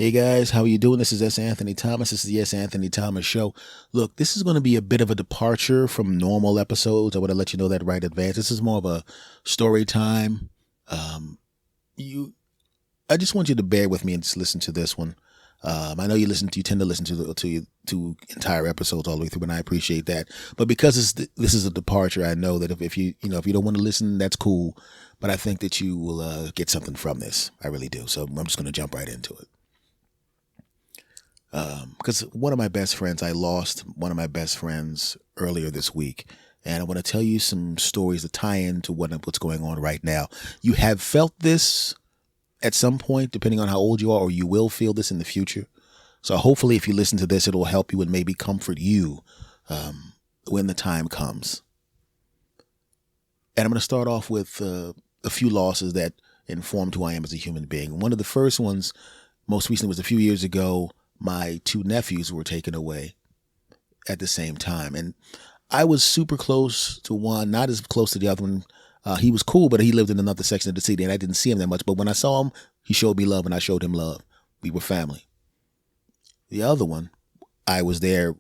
Hey guys, how are you doing? This is S. Anthony Thomas. This is the S. Anthony Thomas Show. Look, this is going to be a bit of a departure from normal episodes. I want to let you know that right in advance. This is more of a story time. Um, you, I just want you to bear with me and just listen to this one. I know you tend to listen to entire episodes all the way through, and I appreciate that. But because this is a departure, I know that if you don't want to listen, that's cool. But I think that you will get something from this. I really do. So I'm just going to jump right into it. Because one of my best friends, I lost one of my best friends earlier this week. And I want to tell you some stories that tie into what's going on right now. You have felt this at some point, depending on how old you are, or you will feel this in the future. So hopefully if you listen to this, it will help you and maybe comfort you when the time comes. And I'm going to start off with a few losses that informed who I am as a human being. One of the first ones, most recently, was a few years ago. My two nephews were taken away at the same time. And I was super close to one, not as close to the other one. He was cool, but he lived in another section of the city and I didn't see him that much. But when I saw him, he showed me love and I showed him love. We were family. The other one, I was there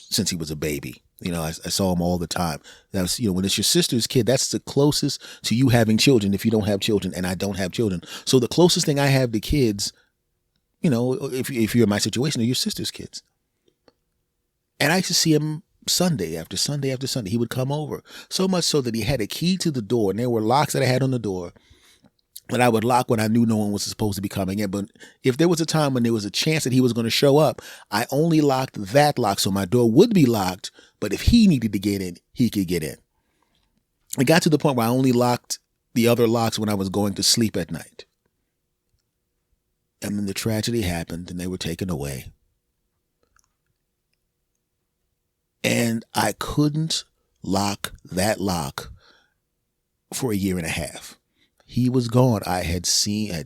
since he was a baby. I saw him all the time. That was, when it's your sister's kid, that's the closest to you having children if you don't have children, and I don't have children. So the closest thing I have to kids, if you're in my situation, are your sister's kids. And I used to see him Sunday after Sunday after Sunday. He would come over, so much so that he had a key to the door, and there were locks that I had on the door that I would lock when I knew no one was supposed to be coming in. But if there was a time when there was a chance that he was going to show up, I only locked that lock so my door would be locked. But if he needed to get in, he could get in. It got to the point where I only locked the other locks when I was going to sleep at night. And then the tragedy happened and they were taken away. And I couldn't lock that lock for a year and a half. He was gone. I had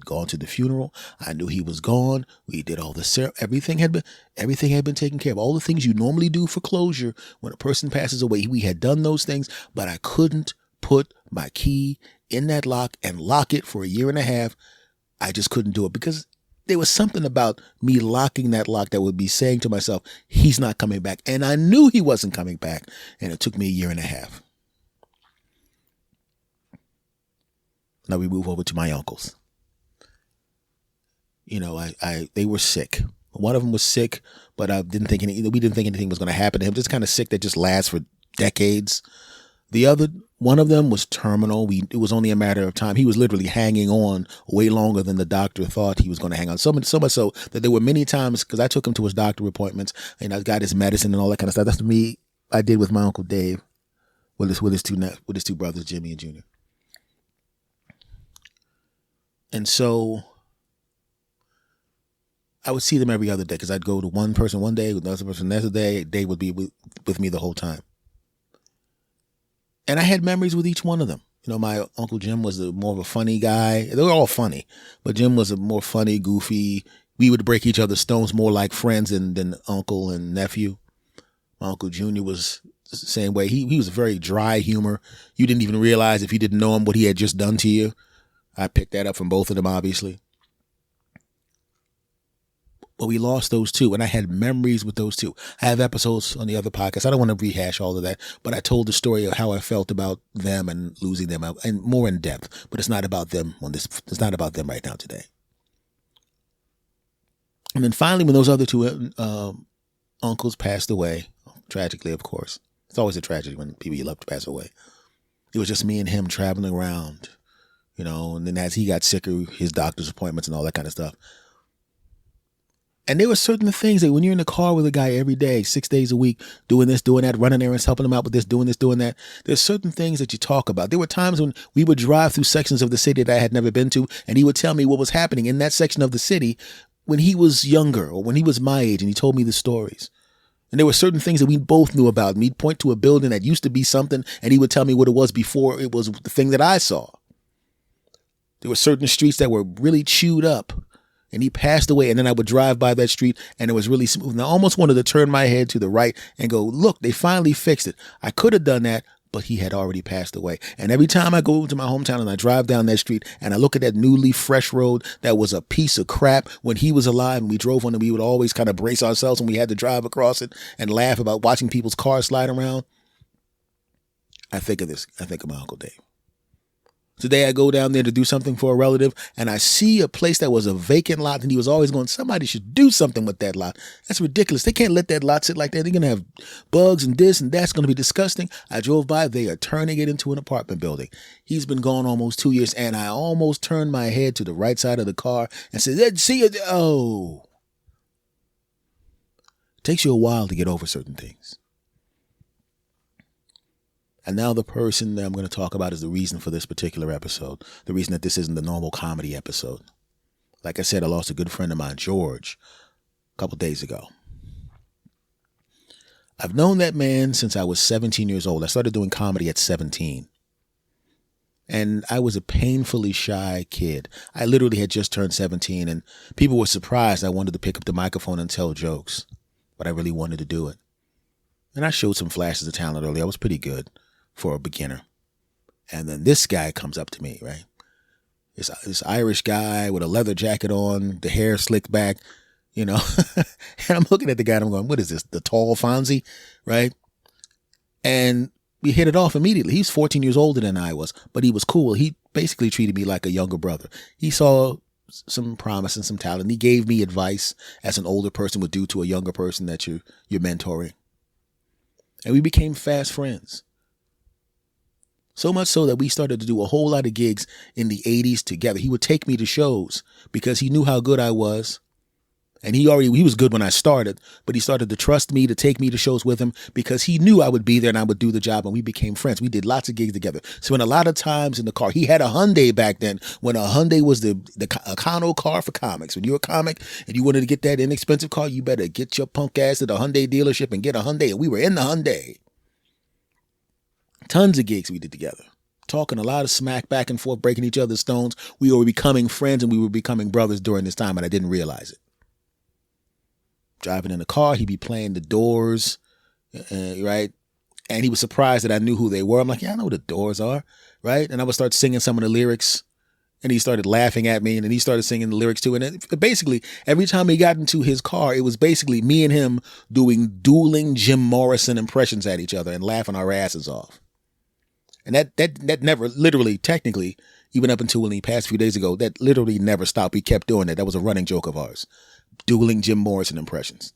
gone to the funeral. I knew he was gone. We did all the everything had been taken care of. All the things you normally do for closure when a person passes away, we had done those things, but I couldn't put my key in that lock and lock it for a year and a half. I just couldn't do it because there was something about me locking that lock that would be saying to myself, he's not coming back. And I knew he wasn't coming back. And it took me a year and a half. Now we move over to my uncles. They were sick. One of them was sick, but we didn't think anything was going to happen to him. Just kind of sick that just lasts for decades. One of them was terminal. It was only a matter of time. He was literally hanging on way longer than the doctor thought he was going to hang on. So much so that there were many times, because I took him to his doctor appointments and I got his medicine and all that kind of stuff. That's me. I did with my Uncle Dave, with his two brothers, Jimmy and Junior. And so I would see them every other day because I'd go to one person one day, with another person the next day. They would be with me the whole time. And I had memories with each one of them. My Uncle Jim was more of a funny guy. They were all funny, but Jim was a more funny, goofy. We would break each other's stones more like friends than uncle and nephew. My Uncle Junior was the same way. He was a very dry humor. You didn't even realize if you didn't know him what he had just done to you. I picked that up from both of them, obviously. But we lost those two, and I had memories with those two. I have episodes on the other podcast. I don't want to rehash all of that, but I told the story of how I felt about them and losing them, and more in depth. But it's not about them It's not about them right now today. And then finally, when those other two uncles passed away, tragically, of course, it's always a tragedy when people you love to pass away. It was just me and him traveling around, and then as he got sicker, his doctor's appointments and all that kind of stuff. And there were certain things that when you're in the car with a guy every day, 6 days a week, doing this, doing that, running errands, helping him out with this, doing that, there's certain things that you talk about. There were times when we would drive through sections of the city that I had never been to, and he would tell me what was happening in that section of the city when he was younger or when he was my age, and he told me the stories. And there were certain things that we both knew about. And he'd point to a building that used to be something, and he would tell me what it was before it was the thing that I saw. There were certain streets that were really chewed up. And he passed away, and then I would drive by that street, and it was really smooth. And I almost wanted to turn my head to the right and go, look, they finally fixed it. I could have done that, but he had already passed away. And every time I go to my hometown and I drive down that street and I look at that newly fresh road that was a piece of crap when he was alive and we drove on it, we would always kind of brace ourselves when we had to drive across it and laugh about watching people's cars slide around. I think of this. I think of my Uncle Dave. Today I go down there to do something for a relative and I see a place that was a vacant lot and he was always going, somebody should do something with that lot. That's ridiculous. They can't let that lot sit like that. They're going to have bugs and this and that's going to be disgusting. I drove by. They are turning it into an apartment building. He's been gone almost 2 years and I almost turned my head to the right side of the car and said, see it. Oh, it takes you a while to get over certain things. And now the person that I'm going to talk about is the reason for this particular episode. The reason that this isn't the normal comedy episode. Like I said, I lost a good friend of mine, George, a couple days ago. I've known that man since I was 17 years old. I started doing comedy at 17. And I was a painfully shy kid. I literally had just turned 17 and people were surprised I wanted to pick up the microphone and tell jokes. But I really wanted to do it. And I showed some flashes of talent early. I was pretty good for a beginner. And then this guy comes up to me, right? This Irish guy with a leather jacket on, the hair slicked back, you know. And I'm looking at the guy and I'm going, what is this? The tall Fonzie, right? And we hit it off immediately. He's 14 years older than I was, but he was cool. He basically treated me like a younger brother. He saw some promise and some talent. He gave me advice as an older person would do to a younger person that you're mentoring. And we became fast friends. So much so that we started to do a whole lot of gigs in the 80s together. He would take me to shows because he knew how good I was. And he was good when I started, but he started to trust me to take me to shows with him because he knew I would be there and I would do the job, and we became friends. We did lots of gigs together. Spent a lot of times in the car. He had a Hyundai back then when a Hyundai was the Econo car for comics. When you're a comic and you wanted to get that inexpensive car, you better get your punk ass to the Hyundai dealership and get a Hyundai. And we were in the Hyundai. Tons of gigs we did together. Talking a lot of smack back and forth, breaking each other's stones. We were becoming friends and we were becoming brothers during this time, and I didn't realize it. Driving in the car, he'd be playing The Doors, right? And he was surprised that I knew who they were. I'm like, yeah, I know who The Doors are, right? And I would start singing some of the lyrics, and he started laughing at me, and then he started singing the lyrics too. And basically, every time he got into his car, it was basically me and him doing dueling Jim Morrison impressions at each other and laughing our asses off. And that never, literally, technically, even up until when he passed a few days ago, that literally never stopped. We kept doing that. That was a running joke of ours. Dueling Jim Morrison impressions.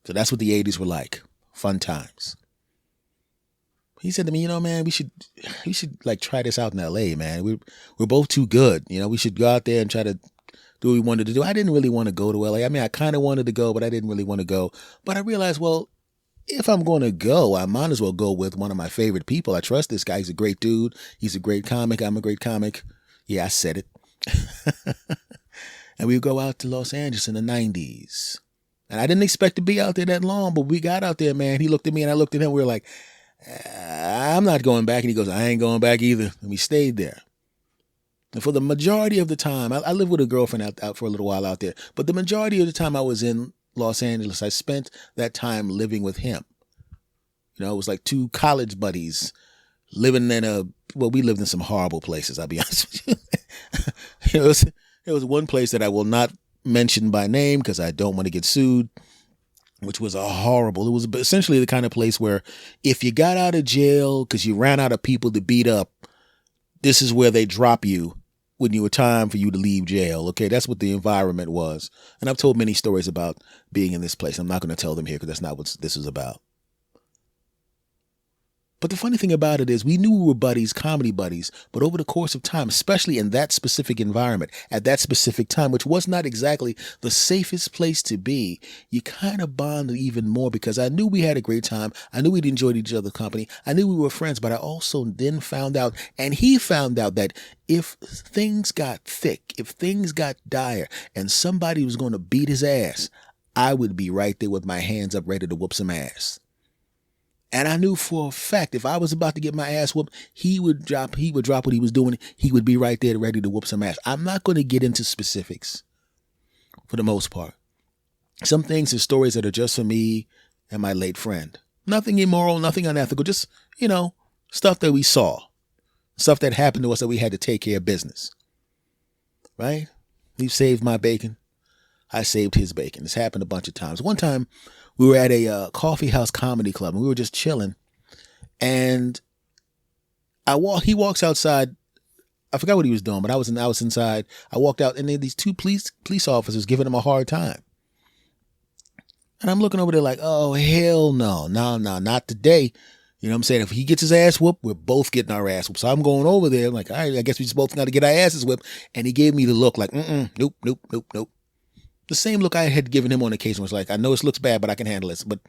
So that's what the 80s were like. Fun times. He said to me, you know, man, we should like try this out in LA, man. We're both too good. You know, we should go out there and try to do what we wanted to do. I didn't really want to go to LA. I mean, I kind of wanted to go, but I didn't really want to go. But I realized, well, if I'm going to go, I might as well go with one of my favorite people. I trust this guy. He's a great dude. He's a great comic. I'm a great comic. Yeah, I said it. And we would go out to Los Angeles in the 90s. And I didn't expect to be out there that long, but we got out there, man. He looked at me and I looked at him. We were like, I'm not going back. And he goes, I ain't going back either. And we stayed there. And for the majority of the time, I lived with a girlfriend out for a little while out there. But the majority of the time I was in Los Angeles, I spent that time living with him. You know, it was like two college buddies living in we lived in some horrible places, I'll be honest with you. It was one place that I will not mention by name because I don't want to get sued, which was it was essentially the kind of place where if you got out of jail because you ran out of people to beat up, this is where they drop you when you were time for you to leave jail. Okay, that's what the environment was. And I've told many stories about being in this place. I'm not going to tell them here because that's not what this is about. But the funny thing about it is we knew we were buddies, comedy buddies, but over the course of time, especially in that specific environment, at that specific time, which was not exactly the safest place to be, you kind of bonded even more because I knew we had a great time. I knew we'd enjoyed each other's company. I knew we were friends, but I also then found out, and he found out, that if things got thick, if things got dire, and somebody was going to beat his ass, I would be right there with my hands up ready to whoop some ass. And I knew for a fact if I was about to get my ass whooped, he would drop what he was doing. He would be right there ready to whoop some ass. I'm not going to get into specifics for the most part. Some things are stories that are just for me and my late friend. Nothing immoral, nothing unethical, just, stuff that we saw, stuff that happened to us that we had to take care of business. Right? He saved my bacon. I saved his bacon. This happened a bunch of times. One time we were at a coffee house comedy club and we were just chilling. And he walks outside. I forgot what he was doing, but I was inside. I walked out and there these two police officers giving him a hard time. And I'm looking over there like, oh, hell no, not today. You know what I'm saying? If he gets his ass whooped, we're both getting our ass whooped. So I'm going over there. I'm like, all right, I guess we just both got to get our asses whipped. And he gave me the look like, nope. The same look I had given him on occasion was like, I know this looks bad, but I can handle this. But,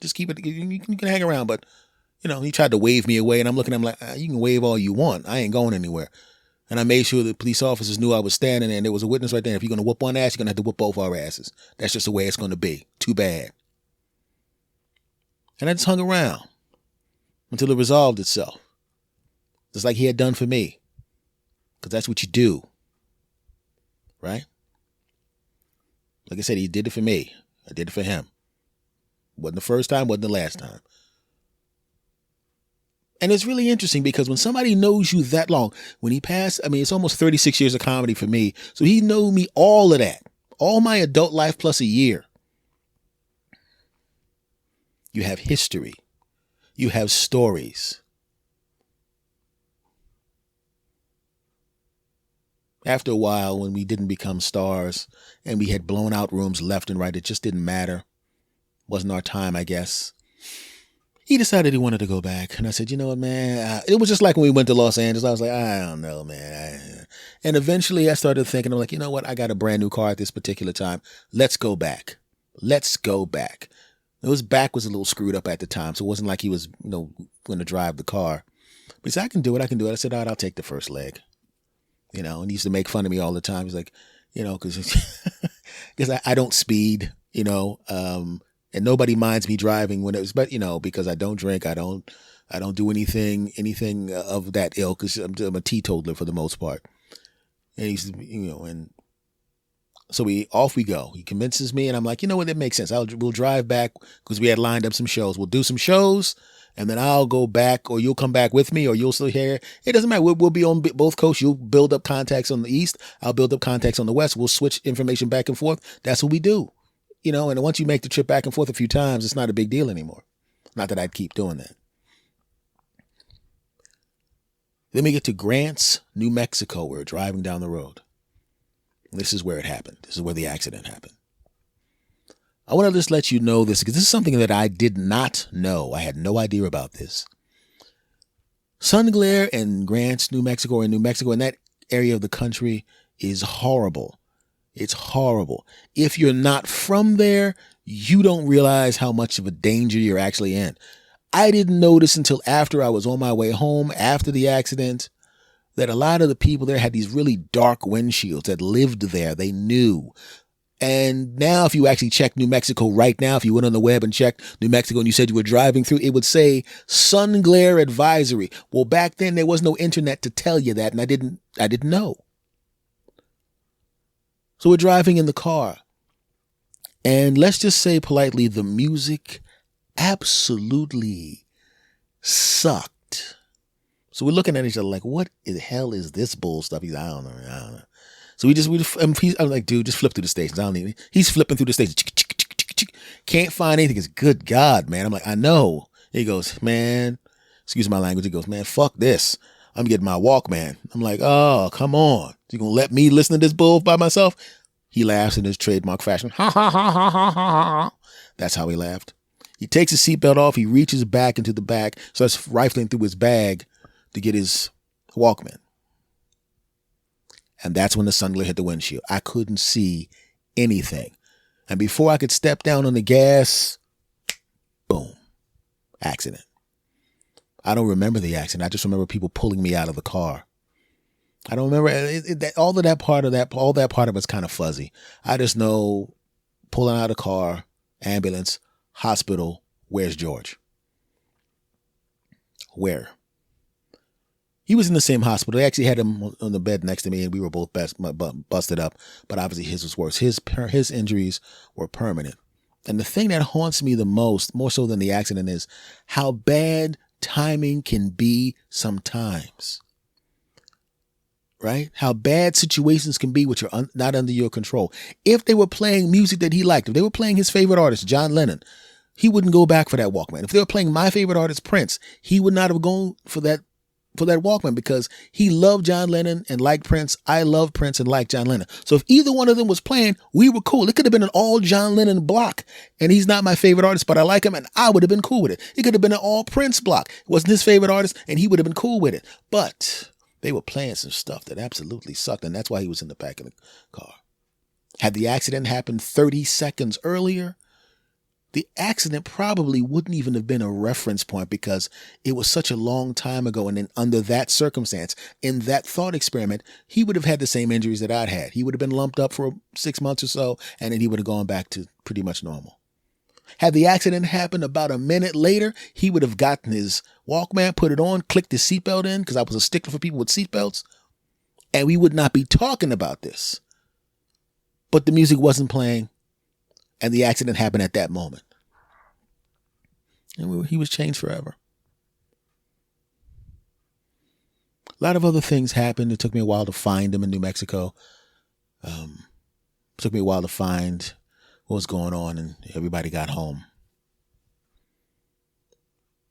just keep it. You can hang around. But, he tried to wave me away. And I'm looking at him like, you can wave all you want. I ain't going anywhere. And I made sure the police officers knew I was standing there and there was a witness right there. If you're going to whoop one ass, you're going to have to whoop both our asses. That's just the way it's going to be. Too bad. And I just hung around until it resolved itself. Just like he had done for me. Because that's what you do. Right? Like I said, he did it for me. I did it for him. Wasn't the first time, wasn't the last time. And it's really interesting because when somebody knows you that long, when he passed, it's almost 36 years of comedy for me. So he knew me all of that, all my adult life plus a year. You have history. You have stories. After a while, when we didn't become stars and we had blown out rooms left and right, it just didn't matter. Wasn't our time, I guess. He decided he wanted to go back. And I said, you know what, man? It was just like when we went to Los Angeles. I was like, I don't know, man. And eventually I started thinking, I'm like, you know what? I got a brand new car at this particular time. Let's go back. Let's go back. His back was a little screwed up at the time. So it wasn't like he was, going to drive the car. But he said, I can do it. I said, all right, I'll take the first leg. And he used to make fun of me all the time. He's like, because I don't speed, and nobody minds me driving when it was, but because I don't drink, I don't do anything of that ilk, because I'm a teetotaler for the most part. And he's, and so off we go. He convinces me, and I'm like, you know what, that makes sense. We'll drive back because we had lined up some shows. We'll do some shows, and then I'll go back, or you'll come back with me, or you'll still here. It doesn't matter. We'll be on both coasts. You'll build up contacts on the east. I'll build up contacts on the west. We'll switch information back and forth. That's what we do. And once you make the trip back and forth a few times, it's not a big deal anymore. Not that I'd keep doing that. Then we get to Grants, New Mexico. We're driving down the road. This is where it happened. This is where the accident happened. I want to just let you know this because this is something that I did not know. I had no idea about this. Sun glare in Grants, New Mexico, in that area of the country is horrible. It's horrible. If you're not from there, you don't realize how much of a danger you're actually in. I didn't notice until after I was on my way home after the accident that a lot of the people there had these really dark windshields that lived there. They knew. And now if you actually check New Mexico right now, if you went on the web and checked New Mexico and you said you were driving through, it would say sun glare advisory. Well, back then there was no internet to tell you that, and I didn't know. So we're driving in the car, and let's just say politely, the music absolutely sucked. So we're looking at each other like, what the hell is this bull stuff? He's, I don't know. So I'm like, dude, just flip through the stations. I don't need it. He's flipping through the stations. Can't find anything. It's good God, man. I'm like, I know. He goes, man, excuse my language. He goes, man, fuck this. I'm getting my Walkman. I'm like, oh, come on. You gonna let me listen to this bull by myself? He laughs in his trademark fashion. Ha ha ha ha ha ha. That's how he laughed. He takes his seatbelt off. He reaches back into the back, starts rifling through his bag to get his Walkman. And that's when the sun glare hit the windshield. I couldn't see anything. And before I could step down on the gas, boom, accident. I don't remember the accident. I just remember people pulling me out of the car. I don't remember all that part of it's kind of fuzzy. I just know pulling out of the car, ambulance, hospital. Where's George? Where? He was in the same hospital. They actually had him on the bed next to me, and we were both busted up. But obviously his was worse. His injuries were permanent. And the thing that haunts me the most, more so than the accident, is how bad timing can be sometimes. Right? How bad situations can be which are not under your control. If they were playing music that he liked, if they were playing his favorite artist, John Lennon, he wouldn't go back for that Walkman. If they were playing my favorite artist, Prince, he would not have gone for that Walkman because he loved John Lennon and liked Prince. I love Prince and liked John Lennon. So if either one of them was playing, we were cool. It could have been an all John Lennon block, and he's not my favorite artist, but I like him, and I would have been cool with it. It could have been an all Prince block. It wasn't his favorite artist, and he would have been cool with it. But they were playing some stuff that absolutely sucked, and that's why he was in the back of the car. Had the accident happened 30 seconds earlier, the accident probably wouldn't even have been a reference point because it was such a long time ago. And then under that circumstance, in that thought experiment, he would have had the same injuries that I'd had. He would have been lumped up for 6 months or so, and then he would have gone back to pretty much normal. Had the accident happened about a minute later, he would have gotten his Walkman, put it on, clicked his seatbelt in, because I was a stickler for people with seatbelts, and we would not be talking about this. But the music wasn't playing, and the accident happened at that moment. And he was changed forever. A lot of other things happened. It took me a while to find him in New Mexico. It took me a while to find what was going on, and everybody got home.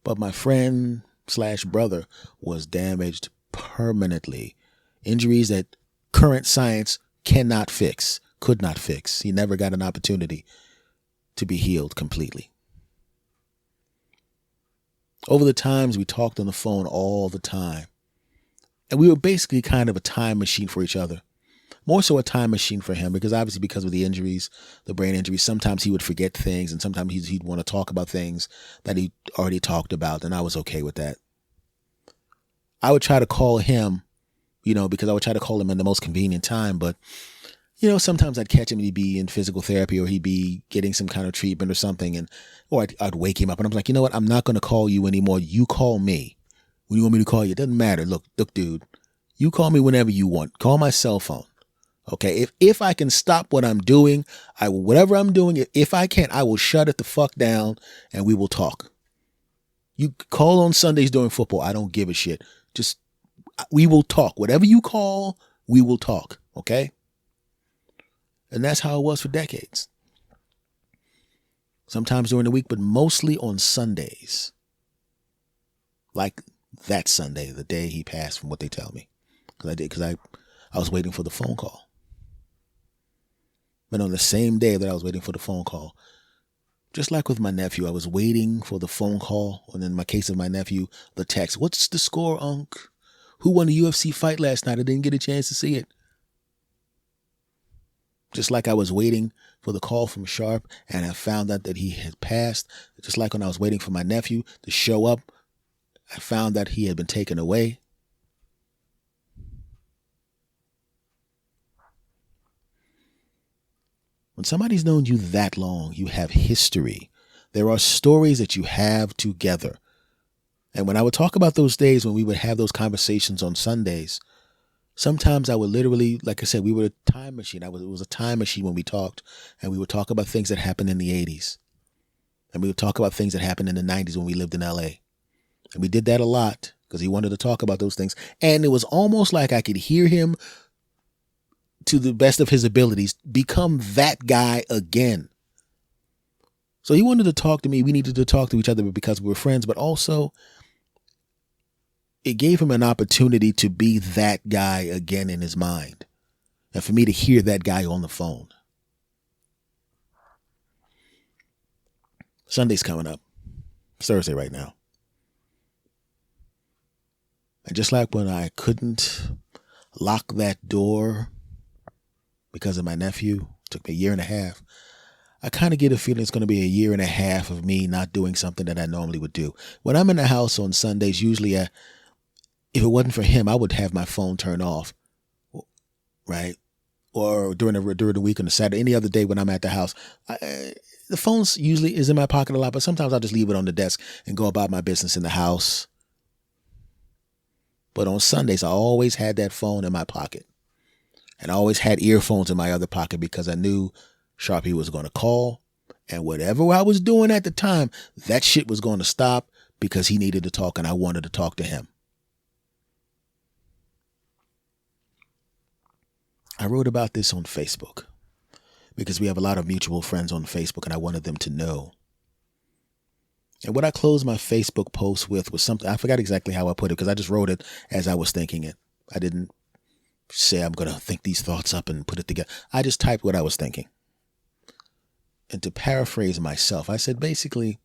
But my friend / brother was damaged permanently. Injuries that current science cannot fix, could not fix. He never got an opportunity to be healed completely. Over the times, we talked on the phone all the time. And we were basically kind of a time machine for each other. More so a time machine for him, because obviously because of the injuries, the brain injuries, sometimes he would forget things, and sometimes he'd want to talk about things that he already talked about, and I was okay with that. I would try to call him, because I would try to call him in the most convenient time, but sometimes I'd catch him and he'd be in physical therapy, or he'd be getting some kind of treatment or something, or I'd wake him up and I'm like, you know what? I'm not going to call you anymore. You call me. When you want me to call you, it doesn't matter. Look, dude, you call me whenever you want. Call my cell phone. Okay. If I can stop what I'm doing, I will, whatever I'm doing, if I can't, I will shut it the fuck down and we will talk. You call on Sundays during football. I don't give a shit. We will talk. Whatever you call, we will talk. Okay. And that's how it was for decades. Sometimes during the week, but mostly on Sundays. Like that Sunday, the day he passed, from what they tell me. Because I was waiting for the phone call. But on the same day that I was waiting for the phone call, just like with my nephew, I was waiting for the phone call. And in my case of my nephew, the text, "What's the score, Unc? Who won the UFC fight last night? I didn't get a chance to see it." Just like I was waiting for the call from Sharp and I found out that he had passed. Just like when I was waiting for my nephew to show up, I found that he had been taken away. When somebody's known you that long, you have history. There are stories that you have together. And when I would talk about those days when we would have those conversations on Sundays, sometimes I would literally, like I said, we were a time machine. It was a time machine when we talked, and we would talk about things that happened in the 80s. And we would talk about things that happened in the 90s when we lived in LA. And we did that a lot because he wanted to talk about those things. And it was almost like I could hear him, to the best of his abilities, become that guy again. So he wanted to talk to me. We needed to talk to each other because we were friends, but also it gave him an opportunity to be that guy again in his mind. And for me to hear that guy on the phone. Sunday's coming up. It's Thursday right now. And just like when I couldn't lock that door because of my nephew, it took me a year and a half, I kind of get a feeling it's going to be a year and a half of me not doing something that I normally would do. When I'm in the house on Sundays, usually if it wasn't for him, I would have my phone turned off, right? Or during the week on a Saturday, any other day when I'm at the house, the phone usually is in my pocket a lot, but sometimes I'll just leave it on the desk and go about my business in the house. But on Sundays, I always had that phone in my pocket. And I always had earphones in my other pocket because I knew Sharpie was going to call And whatever I was doing at the time, that shit was going to stop because he needed to talk and I wanted to talk to him. I wrote about this on Facebook because we have a lot of mutual friends on Facebook and I wanted them to know. And what I closed my Facebook post with was something, I forgot exactly how I put it because I just wrote it as I was thinking it. I didn't say I'm going to think these thoughts up and put it together. I just typed what I was thinking. And to paraphrase myself, I said, basically,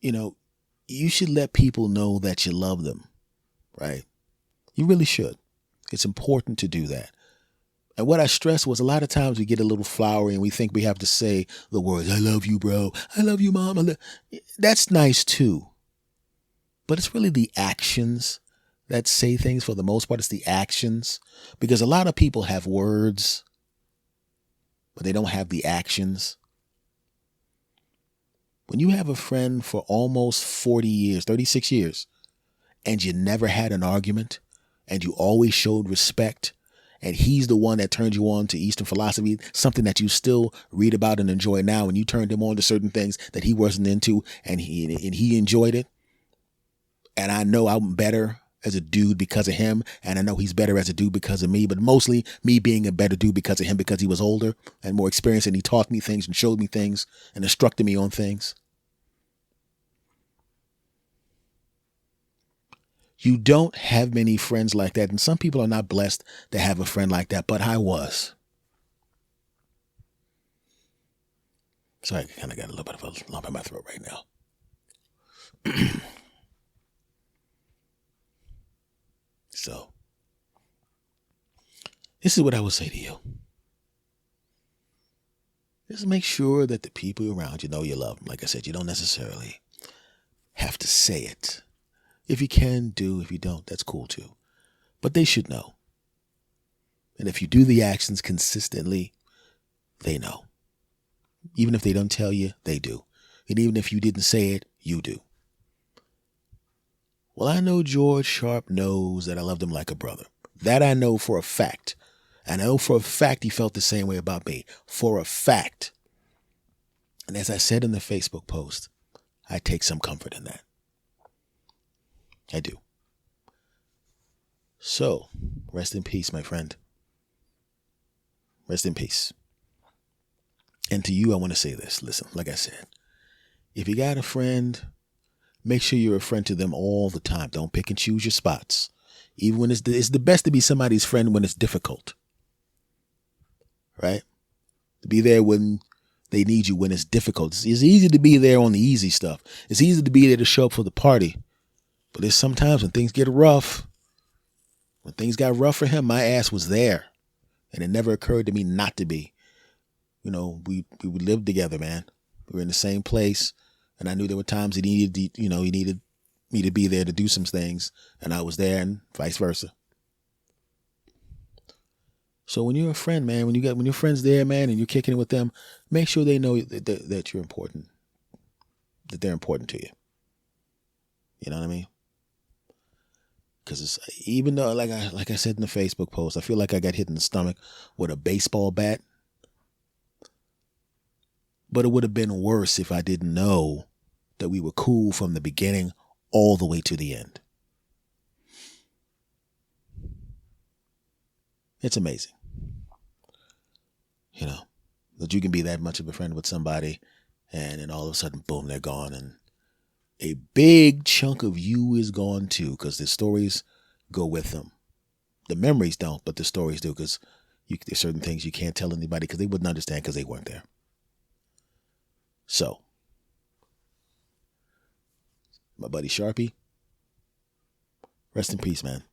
you should let people know that you love them, right? You really should. It's important to do that. And what I stressed was a lot of times we get a little flowery and we think we have to say the words, I love you, bro. I love you, mom. That's nice too. But it's really the actions that say things for the most part. It's the actions. Because a lot of people have words, but they don't have the actions. When you have a friend for almost 40 years, 36 years, and you never had an argument, and you always showed respect, and he's the one that turned you on to Eastern philosophy, something that you still read about and enjoy now, and you turned him on to certain things that he wasn't into, and he enjoyed it. And I know I'm better as a dude because of him, and I know he's better as a dude because of me, but mostly me being a better dude because of him, because he was older and more experienced, and he taught me things and showed me things and instructed me on things. You don't have many friends like that. And some people are not blessed to have a friend like that, but I was. So I kind of got a little bit of a lump in my throat right now. So this is what I would say to you. Just make sure that the people around you know you love them. Like I said, you don't necessarily have to say it. If you can, do. If you don't, that's cool too. But they should know. And if you do the actions consistently, they know. Even if they don't tell you, they do. And even if you didn't say it, you do. Well, I know George Sharp knows that I loved him like a brother. That I know for a fact. And I know for a fact he felt the same way about me. For a fact. And as I said in the Facebook post, I take some comfort in that. I do. So, rest in peace, my friend. Rest in peace. And to you, I want to say this. Listen, like I said, if you got a friend, make sure you're a friend to them all the time. Don't pick and choose your spots. Even when it's the best to be somebody's friend when it's difficult. Right? To be there when they need you, when it's difficult. It's easy to be there on the easy stuff. It's easy to be there to show up for the party. But there's sometimes when things get rough. When things got rough for him, my ass was there. And it never occurred to me not to be. We would live together, man. We were in the same place. And I knew there were times he needed me to be there to do some things. And I was there, and vice versa. So when you're a friend, man, when your friend's there, man, and you're kicking it with them, make sure they know that you're important. That they're important to you. You know what I mean? Because even though, like I said in the Facebook post, I feel like I got hit in the stomach with a baseball bat. But it would have been worse if I didn't know that we were cool from the beginning all the way to the end. It's amazing. That you can be that much of a friend with somebody and then all of a sudden, boom, they're gone. And a big chunk of you is gone too, because the stories go with them. The memories don't, but the stories do, because there's certain things you can't tell anybody because they wouldn't understand because they weren't there. So, my buddy Sharpie, rest in peace, man.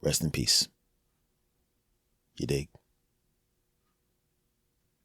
Rest in peace. You dig?